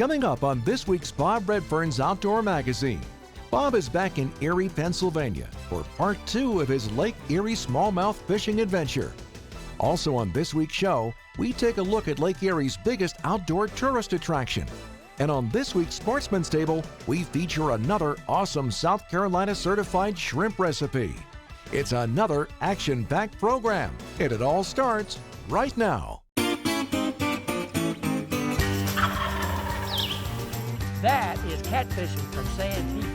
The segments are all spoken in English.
Coming up on this week's Bob Redfern's Outdoor Magazine, Bob is back in Erie, Pennsylvania for part 2 of his Lake Erie smallmouth fishing adventure. Also on this week's show, we take a look at Lake Erie's biggest outdoor tourist attraction. And on this week's Sportsman's Table, we feature another awesome South Carolina certified shrimp recipe. It's another action-packed program, and it all starts right now. That is catfishing from Sand Heat.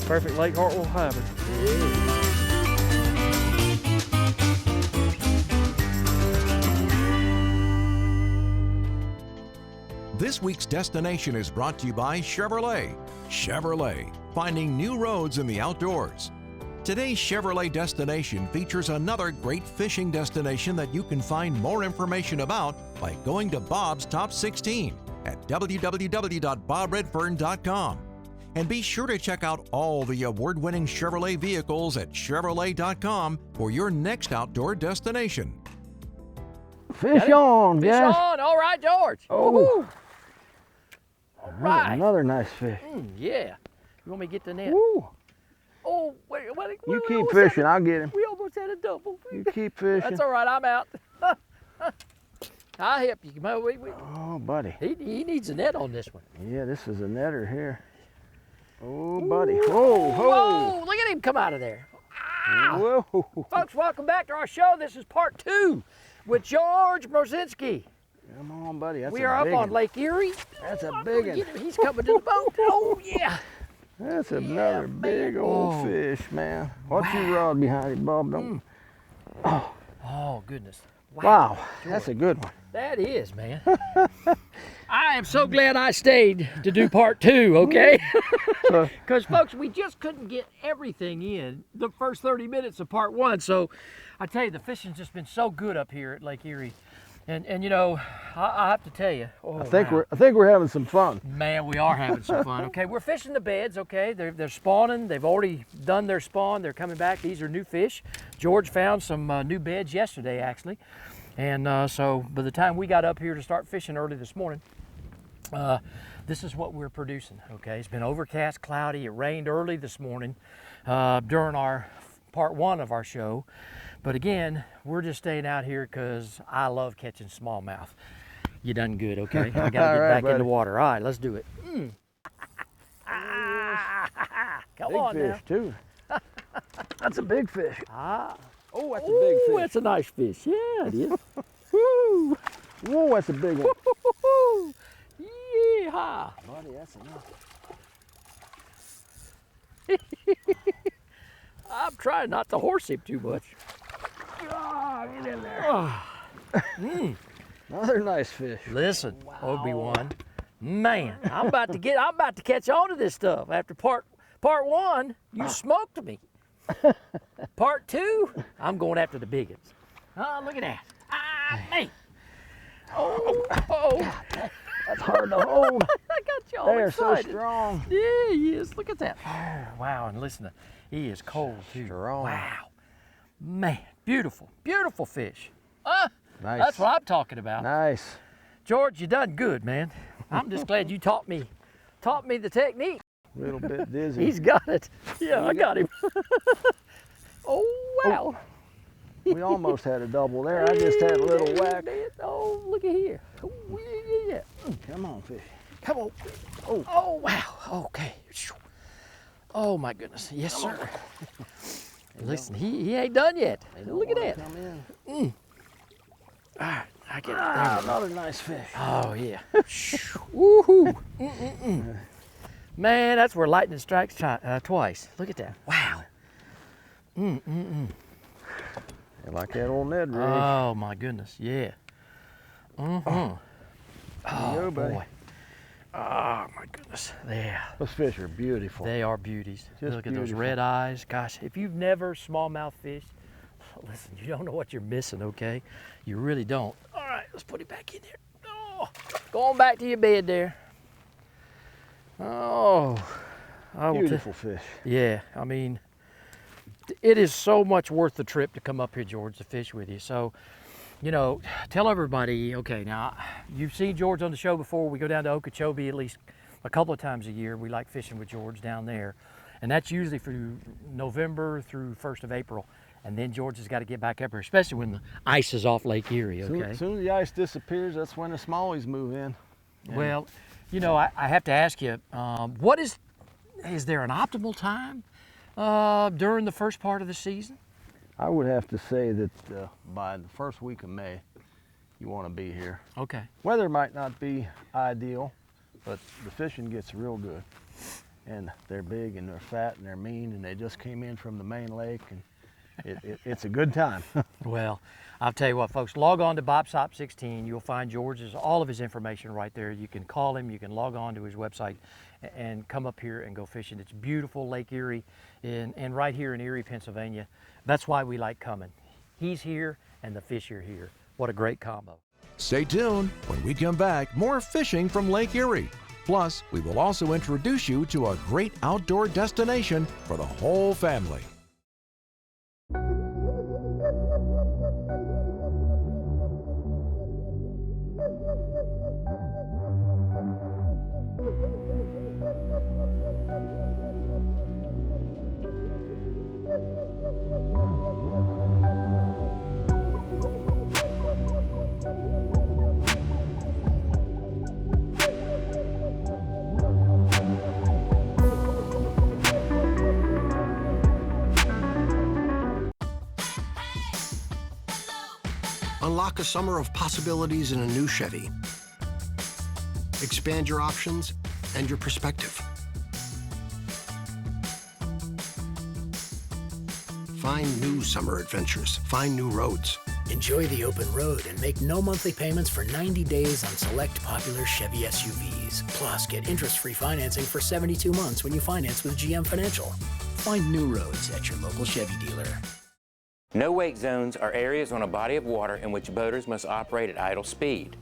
Perfect Lake Hartwell hybrid. Yeah. This week's destination is brought to you by Chevrolet. Chevrolet, finding new roads in the outdoors. Today's Chevrolet destination features another great fishing destination that you can find more information about by going to Bob's Top 16 at www.bobredfern.com. And be sure to check out all the award-winning Chevrolet vehicles at Chevrolet.com for your next outdoor destination. Fish on, Fish guys. on. All right, George. Oh. Woo-hoo. All right. Another nice fish. Yeah. You want me to get the net? Woo. Oh, wait. You keep fishing, I'll get him. We almost had a double. You keep fishing. That's all right, I'm out. I'll help you. Oh, buddy. He needs a net on this one. Yeah, this is a netter here. Oh, buddy. Ooh. Whoa, Whoa, look at him come out of there. Ah. Whoa. Folks, welcome back to our show. This is part 2 with George Brzezinski. Come on, buddy. That's We are up on Lake Erie. That's a big one. He's coming to the boat. Oh, yeah. That's another big old fish, man. Watch your rod behind it, Bob. Don't. Oh, goodness. Wow, that's a good one. That is, man. I am so glad I stayed to do part 2, okay? Because, folks, we just couldn't get everything in the first 30 minutes of part 1. So, I tell you, the fishing's just been so good up here at Lake Erie. And you know, I have to tell you. Oh, I think we're having some fun. Man, we are having some fun. Okay, we're fishing the beds. Okay, they're spawning. They've already done their spawn. They're coming back. These are new fish. George found some new beds yesterday, actually, and so by the time we got up here to start fishing early this morning, this is what we're producing. Okay, it's been overcast, cloudy. It rained early this morning during our part 1 of our show. But again, we're just staying out here because I love catching smallmouth. You done good, okay? I gotta get back in the water. All right, let's do it. Come big on fish, now. too. That's a big fish. Ah. Oh, that's a big fish. That's a nice fish. Yeah, it is. Woo. Whoa, that's a big one. Yeehaw. Buddy, that's enough. I'm trying not to horse him too much. Ah, get in there. Another nice fish. Listen, Obi-Wan, man, I'm about to catch on to this stuff. After part 1, you smoked me. Part 2, I'm going after the big ones. Oh, look at that. Ah, man. Oh. That's hard to hold. I got you all They are so excited. strong. Yeah, he is. Look at that. Oh, wow, and listen, he is cold too. Strong. Wow. Man, beautiful, beautiful fish. Nice. That's what I'm talking about. Nice. George, you done good, man. I'm just glad you taught me the technique. A little bit dizzy. He's got it. Yeah, I got him. Oh, wow. We almost had a double there. I just had a little whack. Oh, look at here. Oh, yeah. Come on, fish. Come on. Oh, wow. Okay. Oh, my goodness. Yes, sir. Listen, he ain't done yet. Look at that. Come in. All right, I get it. Another nice fish. Oh, yeah. Woohoo. Man, that's where lightning strikes twice. Look at that. Wow. You like that old Ned rig? Oh, my goodness. Yeah. Oh, go, buddy. boy. Oh, my goodness. Yeah. Those fish are beautiful. They are beauties. Just Look at those beautiful. red eyes. Gosh, if you've never smallmouth fished, listen, you don't know what you're missing, okay? You really don't. All right, let's put it back in there. Oh, go on back to your bed there. Oh. Beautiful fish. Yeah, I mean, it is so much worth the trip to come up here, George, to fish with you. So you know, tell everybody, okay, now you've seen George on the show before. We go down to Okeechobee at least a couple of times a year. We like fishing with George down there. And that's usually through November through 1st of April. And then George has got to get back up here, especially when the ice is off Lake Erie, okay? As soon as the ice disappears, that's when the smallies move in. And well, you know, I have to ask you, is there an optimal time during the first part of the season? I would have to say that by the first week of May, you want to be here. Okay. Weather might not be ideal, but the fishing gets real good. And they're big and they're fat and they're mean, and they just came in from the main lake, and it's a good time. Well, I'll tell you what, folks, log on to BobSop16. You'll find George's, all of his information right there. You can call him, you can log on to his website and come up here and go fishing. It's beautiful Lake Erie and right here in Erie, Pennsylvania. That's why we like coming. He's here and the fish are here. What a great combo. Stay tuned. When we come back, more fishing from Lake Erie. Plus, we will also introduce you to a great outdoor destination for the whole family. Unlock a summer of possibilities in a new Chevy. Expand your options and your perspective. Find new summer adventures. Find new roads. Enjoy the open road and make no monthly payments for 90 days on select popular Chevy SUVs. Plus, get interest-free financing for 72 months when you finance with GM Financial. Find new roads at your local Chevy dealer. No-wake zones are areas on a body of water in which boaters must operate at idle speed.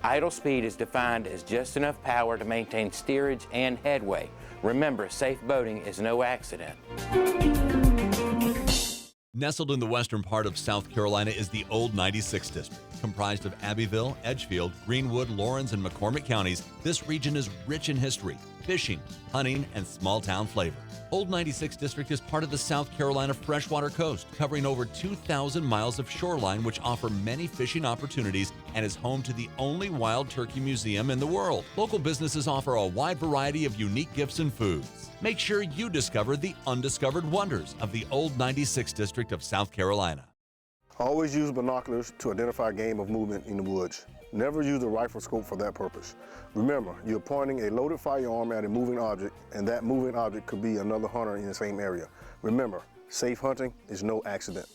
Idle speed is defined as just enough power to maintain steerage and headway. Remember, safe boating is no accident. Nestled in the western part of South Carolina is the Old 96 District. Comprised of Abbeville, Edgefield, Greenwood, Lawrence, and McCormick counties, this region is rich in history, fishing, hunting, and small-town flavor. Old 96 District is part of the South Carolina freshwater coast, covering over 2,000 miles of shoreline, which offer many fishing opportunities and is home to the only wild turkey museum in the world. Local businesses offer a wide variety of unique gifts and foods. Make sure you discover the undiscovered wonders of the Old 96 District of South Carolina. Always use binoculars to identify game of movement in the woods. Never use a rifle scope for that purpose. Remember, you're pointing a loaded firearm at a moving object, and that moving object could be another hunter in the same area. Remember, safe hunting is no accident.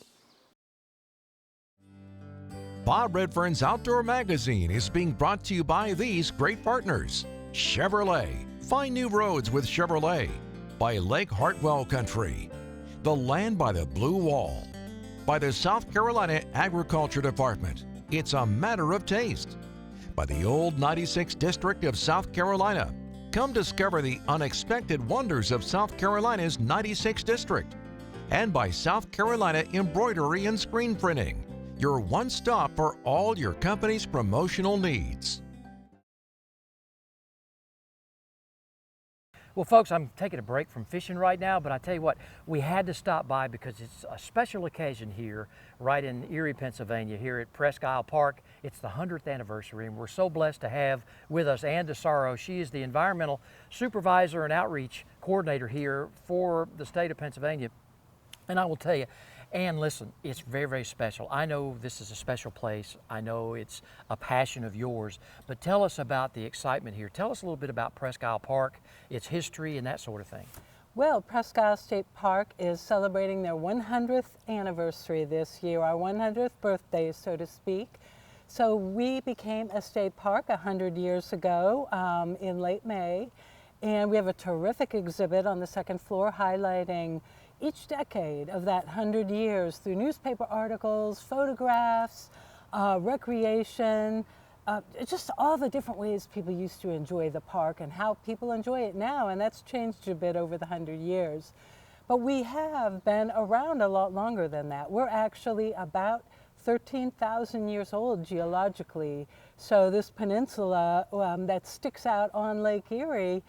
Bob Redfern's Outdoor Magazine is being brought to you by these great partners. Chevrolet. Find new roads with Chevrolet. By Lake Hartwell Country. The Land by the Blue Wall. By the South Carolina Agriculture Department. It's a matter of taste. By the Old 96 District of South Carolina. Come discover the unexpected wonders of South Carolina's 96 District. And by South Carolina Embroidery and Screen Printing. Your one stop for all your company's promotional needs. Well, folks, I'm taking a break from fishing right now, but I tell you what, we had to stop by because it's a special occasion here, right in Erie, Pennsylvania, here at Presque Isle Park. It's the 100th anniversary, and we're so blessed to have with us Ann DeSaro. She is the environmental supervisor and outreach coordinator here for the state of Pennsylvania. And I will tell you, Ann, listen, it's very, very special. I know this is a special place. I know it's a passion of yours, but tell us about the excitement here. Tell us a little bit about Presque Isle Park, its history, and that sort of thing. Well, Presque Isle State Park is celebrating their 100th anniversary this year, our 100th birthday, so to speak. So we became a state park 100 years ago in late May, and we have a terrific exhibit on the second floor highlighting each decade of that 100 years through newspaper articles, photographs, recreation, just all the different ways people used to enjoy the park and how people enjoy it now, and that's changed a bit over the 100 years. But we have been around a lot longer than that. We're actually about 13,000 years old geologically. So this peninsula that sticks out on Lake Erie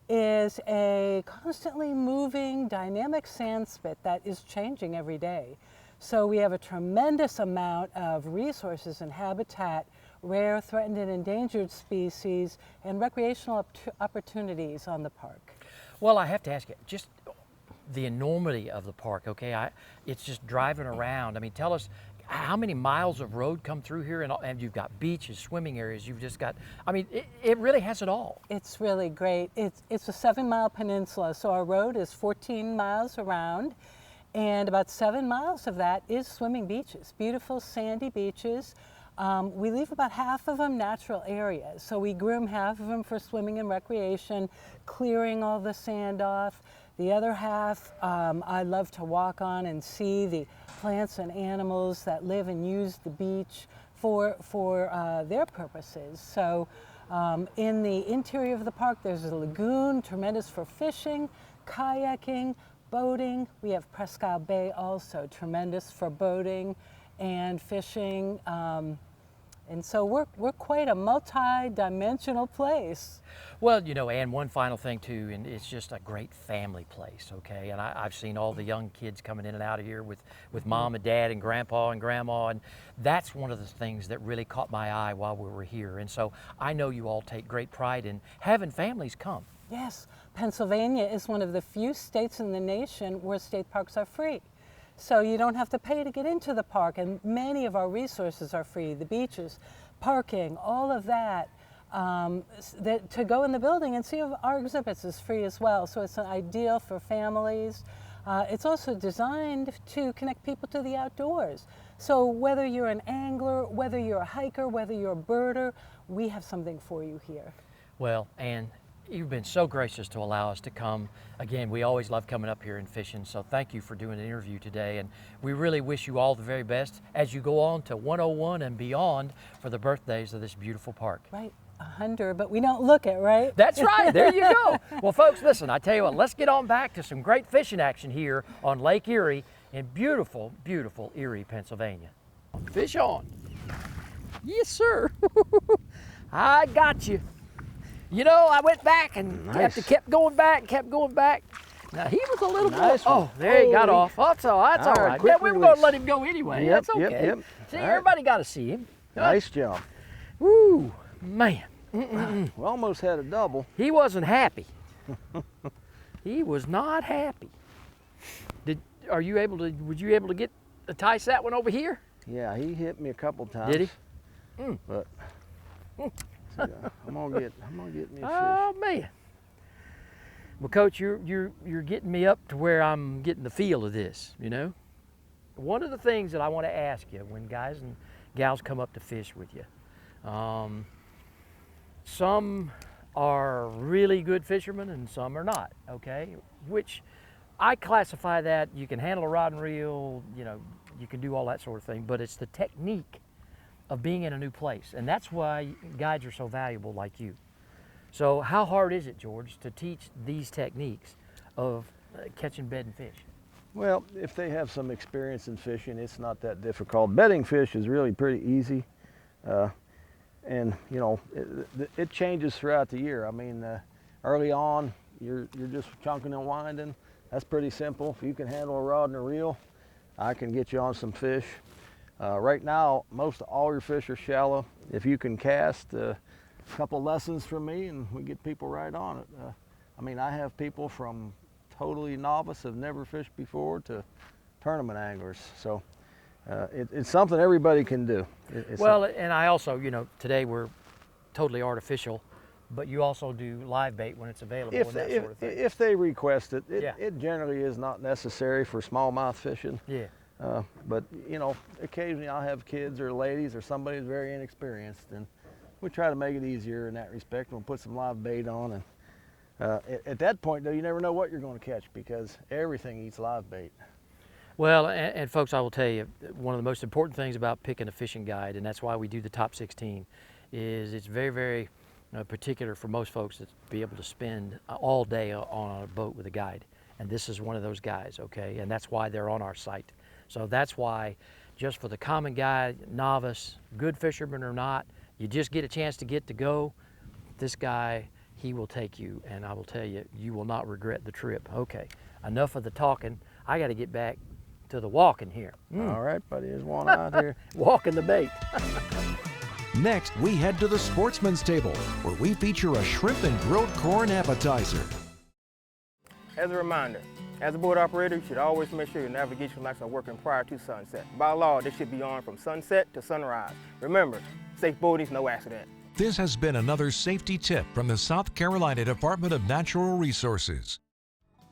is a constantly moving, dynamic sand spit that is changing every day. So we have a tremendous amount of resources and habitat, rare, threatened, and endangered species, and recreational opportunities on the park. Well, I have to ask you, just the enormity of the park, okay? It's just driving around. I mean, tell us, how many miles of road come through here, and you've got beaches, swimming areas, you've just got, I mean, it really has it all. It's really great. It's a 7-mile peninsula, so our road is 14 miles around, and about 7 miles of that is swimming beaches, beautiful sandy beaches. We leave about half of them natural areas, so we groom half of them for swimming and recreation, clearing all the sand off. The other half I love to walk on and see the plants and animals that live and use the beach for their purposes. So in the interior of the park there's a lagoon, tremendous for fishing, kayaking, boating. We have Presque Bay also, tremendous for boating and fishing. And so we're quite a multi-dimensional place. Well, you know, and one final thing too, and it's just a great family place, okay? And I've seen all the young kids coming in and out of here with mom and dad and grandpa and grandma, and that's one of the things that really caught my eye while we were here. And so I know you all take great pride in having families come. Yes, Pennsylvania is one of the few states in the nation where state parks are free. So you don't have to pay to get into the park, and many of our resources are free. The beaches, parking, all of that. To go in the building and see our exhibits is free as well. So it's an ideal for families. It's also designed to connect people to the outdoors. So whether you're an angler, whether you're a hiker, whether you're a birder, we have something for you here. Well, and you've been so gracious to allow us to come. Again, we always love coming up here and fishing, so thank you for doing an interview today, and we really wish you all the very best as you go on to 101 and beyond for the birthdays of this beautiful park. Right, 100, but we don't look it, right? That's right, there you go. Well, folks, listen, I tell you what, let's get on back to some great fishing action here on Lake Erie in beautiful, beautiful Erie, Pennsylvania. Fish on. Yes, sir. I got you. You know, I went back and kept going back. Now, he was a little nice boy. Oh, there he got off. That's all right. Yeah, we were going to let him go anyway. Yep, That's okay. Yep. See, everybody got to see him. Nice job. Woo, man. We almost had a double. He wasn't happy. He was not happy. Were you able to get entice that one over here? Yeah, he hit me a couple times. Did he? But I'm gonna get me a fish. Oh man. Well, Coach, you're getting me up to where I'm getting the feel of this, you know? One of the things that I want to ask you when guys and gals come up to fish with you, some are really good fishermen and some are not, okay? Which I classify that you can handle a rod and reel, you know, you can do all that sort of thing, but it's the technique of being in a new place, and that's why guides are so valuable like you. So how hard is it, George, to teach these techniques of catching bedding fish? Well, if they have some experience in fishing, it's not that difficult. Bedding fish is really pretty easy, and you know, it changes throughout the year. I mean, early on, you're just chunking and winding. That's pretty simple. If you can handle a rod and a reel, I can get you on some fish. Right now, most of all your fish are shallow. If you can cast, a couple lessons from me and we get people right on it. I mean, I have people from totally novice, have never fished before, to tournament anglers. So it's something everybody can do. And I also, you know, today we're totally artificial, but you also do live bait when it's available and that sort of thing. If they request it, it generally is not necessary for smallmouth fishing. Yeah. But you know, occasionally I'll have kids or ladies or somebody who's very inexperienced, and we try to make it easier in that respect. We'll put some live bait on, and at that point though, you never know what you're going to catch because everything eats live bait. Well, and folks, I will tell you, one of the most important things about picking a fishing guide, and that's why we do the top 16, is it's very, very particular for most folks to be able to spend all day on a boat with a guide. And this is one of those guys, okay? And that's why they're on our site. So that's why just for the common guy, novice, good fisherman or not, you just get a chance to get to go, this guy, he will take you, and I will tell you, you will not regret the trip. Okay, enough of the talking. I got to get back to the walking here. All right, buddy, there's one out here. Walking the bait. Next, we head to the Sportsman's Table, where we feature a shrimp and grilled corn appetizer. As a reminder, as a boat operator, you should always make sure your navigation lights are working prior to sunset. By law, they should be on from sunset to sunrise. Remember, safe boating, no accident. This has been another safety tip from the South Carolina Department of Natural Resources.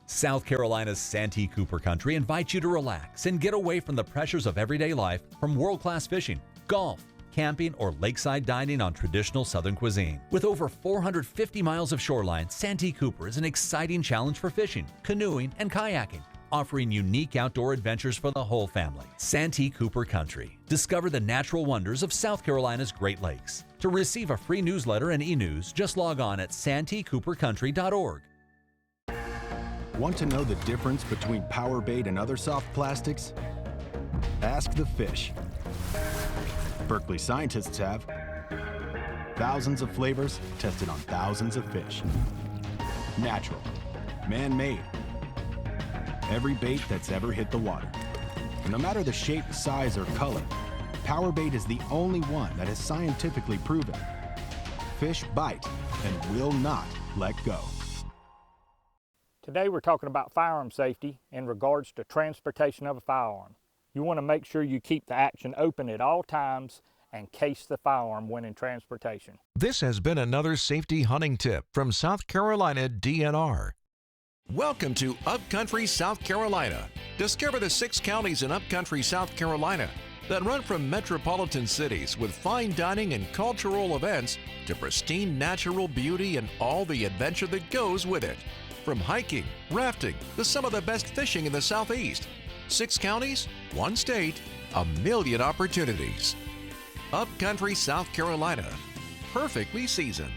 South Carolina's Santee Cooper Country invites you to relax and get away from the pressures of everyday life from world-class fishing, golf, camping, or lakeside dining on traditional Southern cuisine. With over 450 miles of shoreline, Santee Cooper is an exciting challenge for fishing, canoeing, and kayaking, offering unique outdoor adventures for the whole family. Santee Cooper Country. Discover the natural wonders of South Carolina's Great Lakes. To receive a free newsletter and e-news, just log on at santeecoopercountry.org. Want to know the difference between power bait and other soft plastics? Ask the fish. Berkeley scientists have thousands of flavors tested on thousands of fish. Natural, man-made, every bait that's ever hit the water. And no matter the shape, size, or color, power bait is the only one that is scientifically proven. Fish bite and will not let go. Today we're talking about firearm safety in regards to transportation of a firearm. You want to make sure you keep the action open at all times and case the firearm when in transportation. This has been another safety hunting tip from South Carolina DNR. Welcome to Upcountry, South Carolina. Discover the 6 counties in Upcountry, South Carolina that run from metropolitan cities with fine dining and cultural events to pristine natural beauty and all the adventure that goes with it. From hiking, rafting, to some of the best fishing in the Southeast. 6 counties, 1 state, a million opportunities. Upcountry, South Carolina, perfectly seasoned.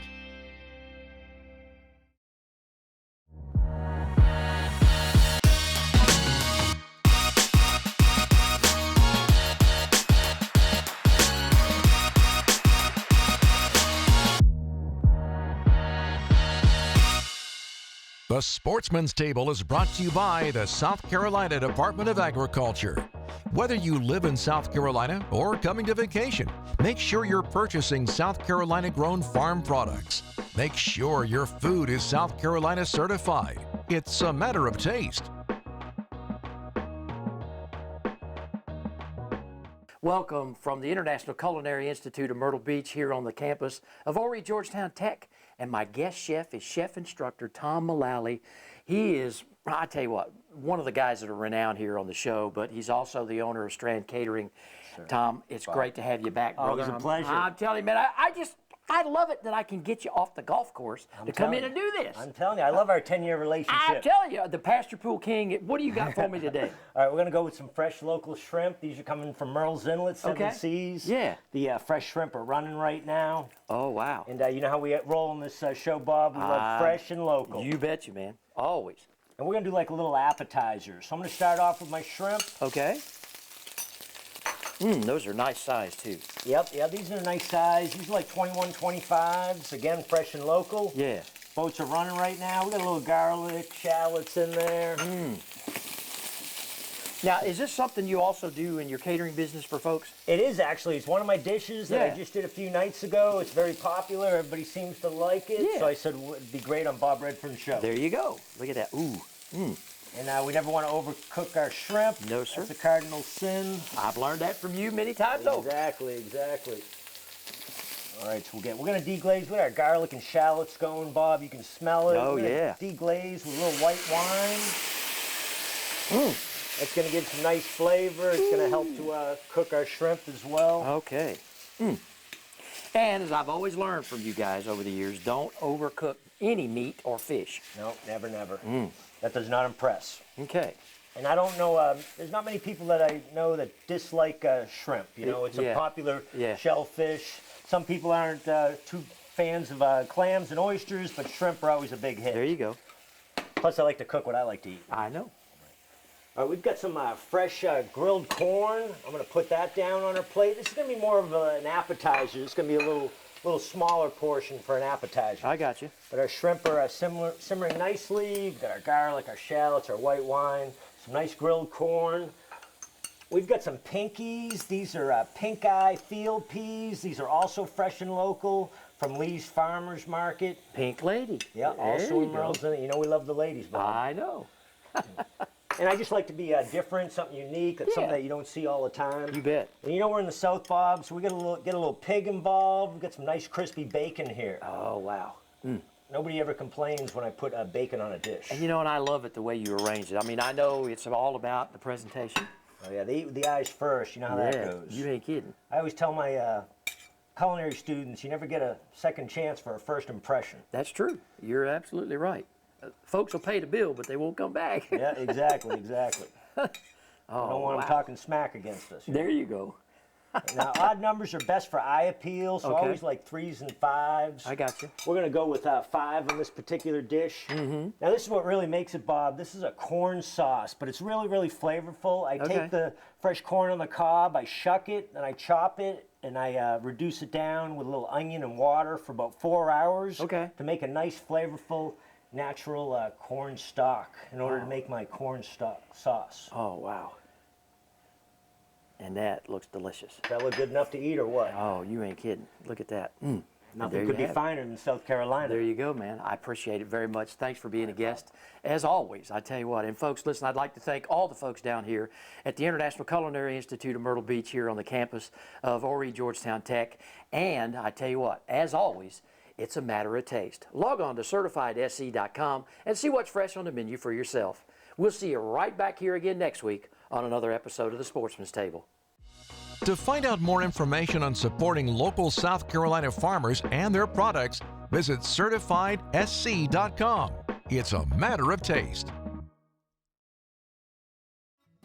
The Sportsman's Table is brought to you by the South Carolina Department of Agriculture. Whether you live in South Carolina or coming to vacation, make sure you're purchasing South Carolina-grown farm products. Make sure your food is South Carolina certified. It's a matter of taste. Welcome from the International Culinary Institute of Myrtle Beach here on the campus of Horry Georgetown Tech. And my guest chef is chef instructor Tom Mullally. He is, I tell you what, one of the guys that are renowned here on the show, but he's also the owner of Strand Catering. Sure. Tom, it's great to have you back, brother. Always a pleasure. I'm telling you, man, I love it that I can get you off the golf course to come in and do this. I'm telling you, I love our 10-year relationship. I'm telling you, the Pasture Pool King, what do you got for me today? All right, we're going to go with some fresh local shrimp. These are coming from Merle's Inlet, 7 Seas. Yeah. The fresh shrimp are running right now. Oh, wow. And you know how we roll on this show, Bob? We love fresh and local. You betcha, man. Always. And we're going to do like a little appetizer. So I'm going to start off with my shrimp. Okay. Those are nice size too. Yep, yeah, these are nice size. These are like 21, 25s. Again, fresh and local. Yeah. Boats are running right now. We got a little garlic, shallots in there. Now, is this something you also do in your catering business for folks? It is actually. It's one of my dishes that I just did a few nights ago. It's very popular. Everybody seems to like it. Yeah. So I said it'd be great on Bob Redfern's show. There you go. Look at that. Ooh. And we never want to overcook our shrimp. No, sir. That's a cardinal sin. I've learned that from you many times over. Exactly. All right, so we're going to deglaze with our garlic and shallots going, Bob. You can smell it. Oh, yeah. Deglaze with a little white wine. That's going to give some nice flavor. It's going to help to cook our shrimp as well. Okay. And as I've always learned from you guys over the years, don't overcook any meat or fish. No, never. That does not impress. Okay. And I don't know, there's not many people that I know that dislike shrimp. You know, it's a popular shellfish. Some people aren't too fans of clams and oysters, but shrimp are always a big hit. There you go. Plus, I like to cook what I like to eat. I know. All right, we've got some fresh grilled corn. I'm going to put that down on our plate. This is going to be more of an appetizer. It's going to be a little smaller portion for an appetizer. I got you. But our shrimp are simmering nicely. We've got our garlic, our shallots, our white wine, some nice grilled corn. We've got some pinkies. These are pink eye field peas. These are also fresh and local from Lee's Farmers Market. Pink lady. Yeah, also in Merle's. You know we love the ladies, Bob. I know. And I just like to be different, something unique, something that you don't see all the time. You bet. And you know we're in the South, Bob, so we get a little pig involved. We got some nice crispy bacon here. Oh wow. Nobody ever complains when I put bacon on a dish. And you know, and I love it the way you arrange it. I mean, I know it's all about the presentation. Oh yeah, they eat with the eyes first. You know how that goes. You ain't kidding. I always tell my culinary students, you never get a second chance for a first impression. That's true. You're absolutely right. Folks will pay the bill, but they won't come back. Yeah, exactly. I don't want them talking smack against us. There you go. Now, odd numbers are best for eye appeal, so always like 3s and 5s. I got you. We're going to go with 5 on this particular dish. Now, this is what really makes it, Bob. This is a corn sauce, but it's really, really flavorful. I take the fresh corn on the cob, I shuck it, and I chop it, and I reduce it down with a little onion and water for about 4 hours to make a nice, flavorful, natural corn stock in order to make my corn stock sauce. Oh, wow. And that looks delicious. Does that look good enough to eat or what? Oh, you ain't kidding. Look at that. Nothing could be finer than South Carolina. There you go, man. I appreciate it very much. Thanks for being a guest. As always, I tell you what. And folks, listen, I'd like to thank all the folks down here at the International Culinary Institute of Myrtle Beach here on the campus of Horry Georgetown Tech. And I tell you what, as always, it's a matter of taste. Log on to CertifiedSC.com and see what's fresh on the menu for yourself. We'll see you right back here again next week on another episode of the Sportsman's Table. To find out more information on supporting local South Carolina farmers and their products, visit CertifiedSC.com. It's a matter of taste.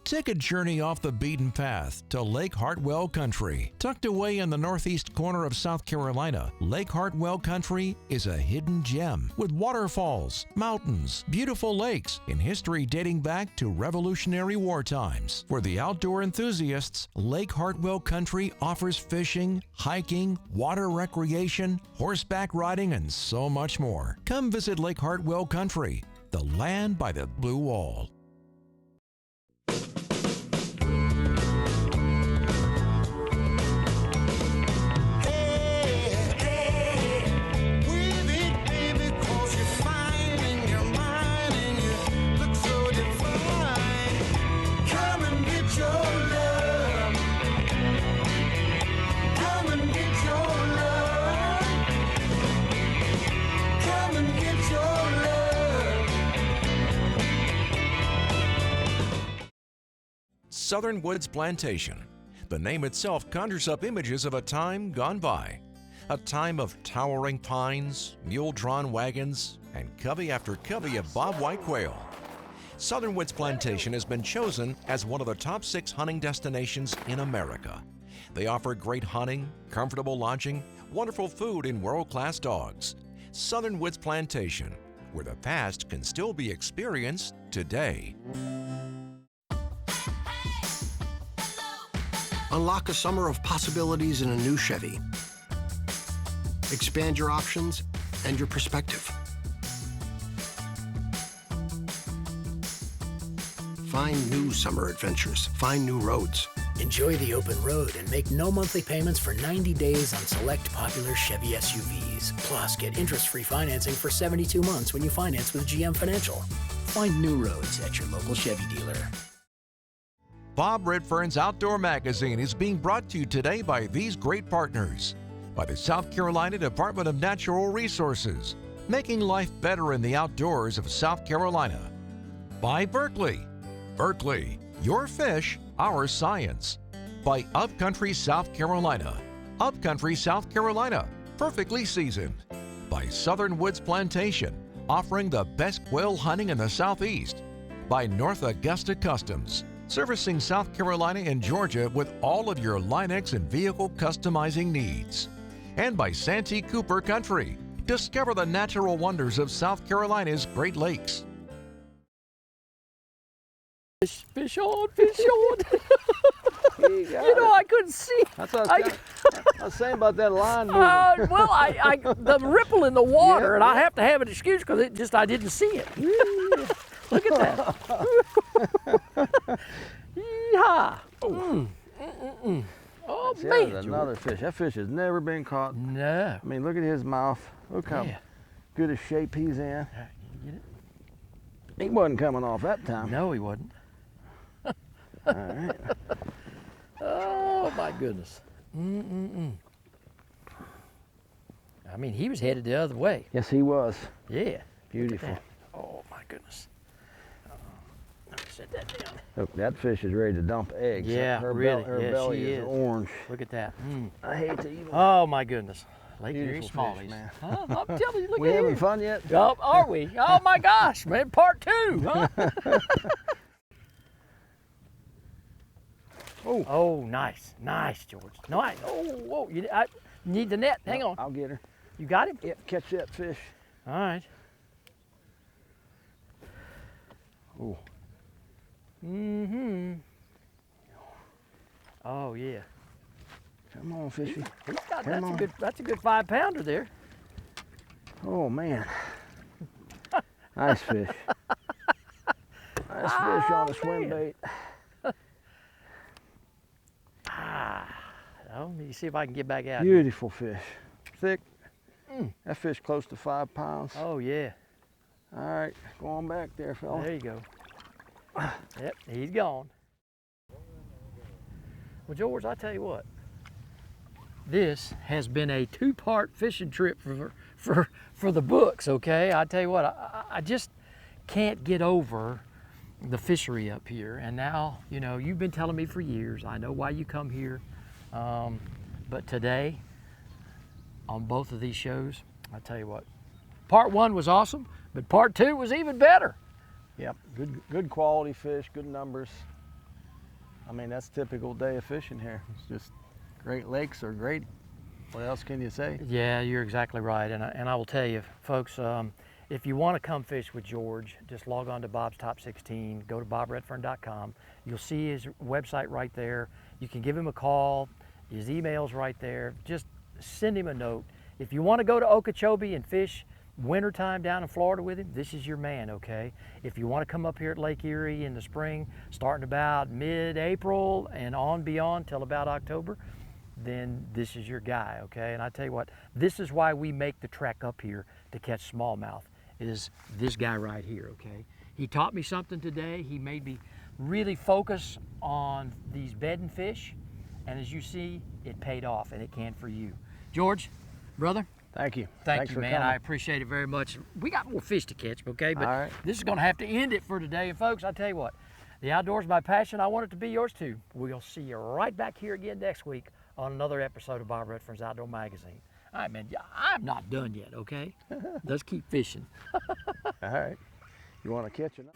Take a journey off the beaten path to Lake Hartwell Country. Tucked away in the northeast corner of South Carolina, Lake Hartwell Country is a hidden gem with waterfalls, mountains, beautiful lakes, and history dating back to Revolutionary War times. For the outdoor enthusiasts, Lake Hartwell Country offers fishing, hiking, water recreation, horseback riding, and so much more. Come visit Lake Hartwell Country, the land by the blue wall. Southern Woods Plantation. The name itself conjures up images of a time gone by. A time of towering pines, mule-drawn wagons, and covey after covey of bobwhite quail. Southern Woods Plantation has been chosen as one of the top 6 hunting destinations in America. They offer great hunting, comfortable lodging, wonderful food, and world-class dogs. Southern Woods Plantation, where the past can still be experienced today. Unlock a summer of possibilities in a new Chevy. Expand your options and your perspective. Find new summer adventures. Find new roads. Enjoy the open road and make no monthly payments for 90 days on select popular Chevy SUVs. Plus, get interest-free financing for 72 months when you finance with GM Financial. Find new roads at your local Chevy dealer. Bob Redfern's Outdoor Magazine is being brought to you today by these great partners. By the South Carolina Department of Natural Resources, making life better in the outdoors of South Carolina. By Berkeley. Berkeley, your fish, our science. By Upcountry South Carolina. Upcountry South Carolina, perfectly seasoned. By Southern Woods Plantation, offering the best quail hunting in the Southeast. By North Augusta Customs, servicing South Carolina and Georgia with all of your Line-X and vehicle customizing needs. And by Santee Cooper Country. Discover the natural wonders of South Carolina's Great Lakes. Fish on, fish on. You know, I couldn't see. That's what I was saying about that line moving. Well, the ripple in the water, and I have to have an excuse because I didn't see it. Look at that. Yeehaw. Oh, man. There's another fish. That fish has never been caught. No. I mean, look at his mouth. Look how good a shape he's in. You get it? He wasn't coming off that time. No, he wasn't. All right. Oh, my goodness. I mean, he was headed the other way. Yes, he was. Yeah. Beautiful. Oh, my goodness. Let me set that down. Look, that fish is ready to dump eggs. Yeah, her really. Her Yeah, belly she is orange. Look at that. I hate to even. Oh, my goodness. Lake Erie Beautiful Smallies. fish, man. Huh? I'm telling you, look We at having here. fun yet? Oh, are we? Oh, my gosh, man. Part 2, huh? Oh, nice. Nice, George. Nice. Oh, whoa. I need the net. Hang on. I'll get her. You got him? Yep, catch that fish. All right. Oh. Mm-hmm. Oh, yeah. Come on, fishy. That's a good 5-pounder there. Oh, man. Nice fish. Nice fish on a swim bait. Let me see if I can get back out. Beautiful fish. Thick. That fish close to 5 pounds. Oh, yeah. All right, go on back there, fella. There you go. Yep, he's gone. Well, George, I tell you what. This has been a 2-part fishing trip for the books, okay? I tell you what, I just can't get over the fishery up here. And now, you know, you've been telling me for years, I know why you come here. But today, on both of these shows, I tell you what, part 1 was awesome, but part 2 was even better. Yep, good quality fish, good numbers. I mean, that's a typical day of fishing here. It's just great lakes are great. What else can you say? Yeah, you're exactly right. And I will tell you, folks, if you want to come fish with George, just log on to Bob's Top 16, go to bobredfern.com. You'll see his website right there. You can give him a call. His email's right there. Just send him a note. If you want to go to Okeechobee and fish wintertime down in Florida with him, this is your man, okay? If you want to come up here at Lake Erie in the spring, starting about mid-April and on beyond till about October, then this is your guy, okay? And I tell you what, this is why we make the trek up here to catch smallmouth, is this guy right here, okay? He taught me something today. He made me really focus on these bedding fish, and as you see, it paid off, and it can for you. George, brother, thank you. Thanks you, for man. coming. I appreciate it very much. We got more fish to catch, okay? But all right. This is going to have to end it for today. And folks, I tell you what, the outdoors is my passion. I want it to be yours too. We'll see you right back here again next week on another episode of Bob Redfern's Outdoor Magazine. All right, man. I'm not done yet, okay? Let's keep fishing. All right. You want to catch it?